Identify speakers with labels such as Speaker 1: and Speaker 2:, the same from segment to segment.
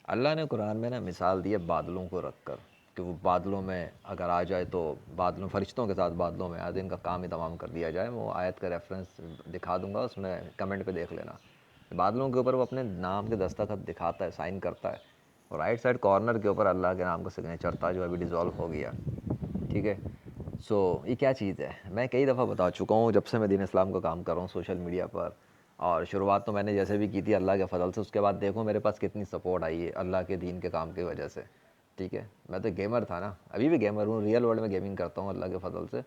Speaker 1: اللہ نے قرآن میں نا مثال دی ہے بادلوں کو رکھ کر کہ وہ بادلوں میں اگر آ جائے تو بادلوں فرشتوں کے ساتھ بادلوں میں آ ان کا کام ہی تمام کر دیا جائے. وہ آیت کا ریفرنس دکھا دوں گا, اس میں کمنٹ پہ دیکھ لینا. بادلوں کے اوپر وہ اپنے نام کے دستخط دکھاتا ہے, سائن کرتا ہے, اور رائٹ سائڈ کارنر کے اوپر اللہ کے نام کا سگنیچر تھا جو ابھی ڈیزالو ہو گیا. ٹھیک ہے, سو یہ کیا چیز ہے میں کئی دفعہ بتا چکا ہوں جب سے میں دین اسلام کا کام کر رہا ہوں سوشل میڈیا پر. اور شروعات تو میں نے جیسے بھی کی تھی اللہ کے فضل سے, اس کے بعد دیکھو میرے پاس کتنی سپورٹ آئی ہے اللہ کے دین کے کام کی وجہ سے. ٹھیک ہے, میں تو گیمر تھا نا, ابھی بھی گیمر ہوں, ریئل ورلڈ میں گیمنگ کرتا ہوں اللہ کے فضل سے,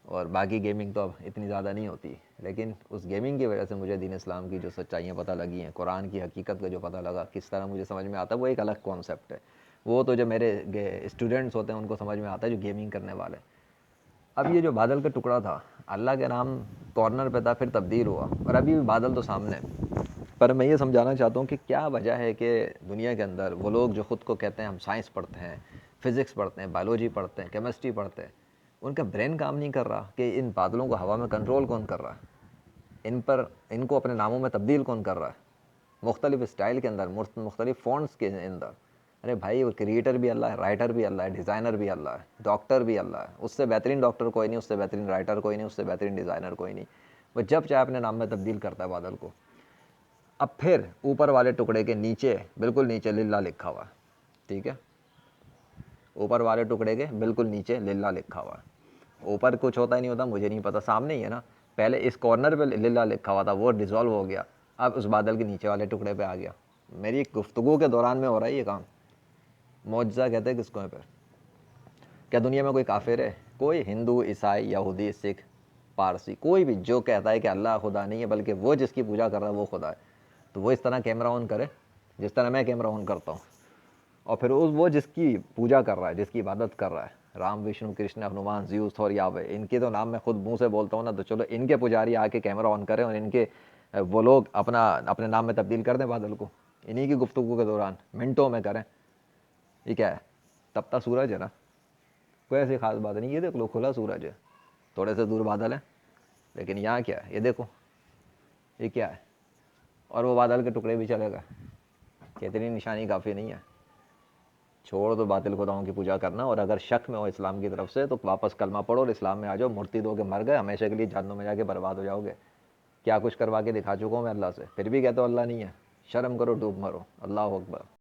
Speaker 1: اور باقی گیمنگ تو اب اتنی زیادہ نہیں ہوتی, لیکن اس گیمنگ کی وجہ سے مجھے دین اسلام کی جو سچائیاں پتہ لگی ہیں, قرآن کی حقیقت کا جو پتہ لگا, کس طرح مجھے سمجھ میں آتا ہے, وہ ایک الگ کانسیپٹ ہے. وہ تو جو میرے اسٹوڈنٹس ہوتے ہیں ان کو سمجھ میں آتا ہے جو گیمنگ کرنے والے. اب یہ جو بادل کا ٹکڑا تھا اللہ کے نام کارنر پہ تھا, پھر تبدیل ہوا, اور ابھی بھی بادل تو سامنے. پر میں یہ سمجھانا چاہتا ہوں کہ کیا وجہ ہے کہ دنیا کے اندر وہ لوگ جو خود کو کہتے ہیں ہم سائنس پڑھتے ہیں, فزکس پڑھتے ہیں, بایولوجی پڑھتے ہیں, کیمسٹری پڑھتے ہیں, ان کا برین کام نہیں کر رہا کہ ان بادلوں کو ہوا میں کنٹرول کون کر رہا ہے, ان کو اپنے ناموں میں تبدیل کون کر رہا ہے, مختلف اسٹائل کے اندر, مختلف فونٹس کے اندر. ارے بھائی وہ کریٹر بھی اللہ ہے, رائٹر بھی اللہ ہے, ڈیزائنر بھی اللہ ہے, ڈاکٹر بھی اللہ ہے. اس سے بہترین ڈاکٹر کوئی نہیں, اس سے بہترین رائٹر کوئی نہیں, اس سے بہترین ڈیزائنر کوئی نہیں. وہ جب چاہے اپنے نام میں تبدیل کرتا ہے بادل کو. اب پھر اوپر والے ٹکڑے کے نیچے, بالکل نیچے للہ لکھا ہوا ہے. ٹھیک ہے, اوپر والے ٹکڑے کے بالکل نیچے للہ لکھا ہوا ہے. اوپر کچھ ہوتا ہی نہیں ہوتا, مجھے نہیں پتا, سامنے ہی ہے نا. پہلے اس کارنر پہ للہ لکھا ہوا تھا, وہ ڈیزالو ہو گیا, اب اس بادل کے نیچے والے ٹکڑے پہ آ گیا. میری گفتگو کے دوران میں ہو رہا ہے یہ کام. معجزہ کہتے ہیں کس کو ہے پھر؟ کیا دنیا میں کوئی کافر ہے؟ کوئی ہندو, عیسائی, یہودی, سکھ, پارسی, کوئی بھی جو کہتا ہے کہ اللہ خدا نہیں ہے بلکہ وہ جس کی پوجا کر رہا ہے وہ خدا ہے, تو وہ اس طرح کیمرہ آن کرے جس طرح میں کیمرہ آن کرتا ہوں, اور پھر وہ جس کی پوجا کر رہا ہے, جس کی عبادت کر رہا ہے, رام, وشنو, کرشن, ہنومان, زیوس, تھور, یاوے, ان کے تو نام میں خود منہ سے بولتا ہوں نا, تو چلو ان کے پجاری آ کے کیمرہ آن کریں اور ان کے وہ لوگ اپنے نام میں تبدیل کر دیں بادل کو, انہی کی گفتگو کے دوران منٹوں میں کریں. یہ کیا ہے؟ تپتا سورج ہے نا, کوئی ایسی خاص بات نہیں. یہ دیکھ لو کھلا سورج ہے, تھوڑے سے دور بادل ہیں, لیکن یہاں کیا ہے یہ دیکھو, یہ کیا ہے, اور وہ بادل کے ٹکڑے بھی چلے گئے. اتنی نشانی کافی نہیں ہے؟ چھوڑ دو باطل خداؤں کی پوجا کرنا, اور اگر شک میں ہو اسلام کی طرف سے تو واپس کلمہ پڑھو اور اسلام میں آ جاؤ. مرتد ہو کے مر گئے, ہمیشہ کے لیے جہنم میں جا کے برباد ہو جاؤ گے. کیا کچھ کروا کے دکھا چکا ہوں میں اللہ سے, پھر بھی کہتے ہو اللہ نہیں ہے. شرم کرو, ڈوب مرو. اللہ اکبر.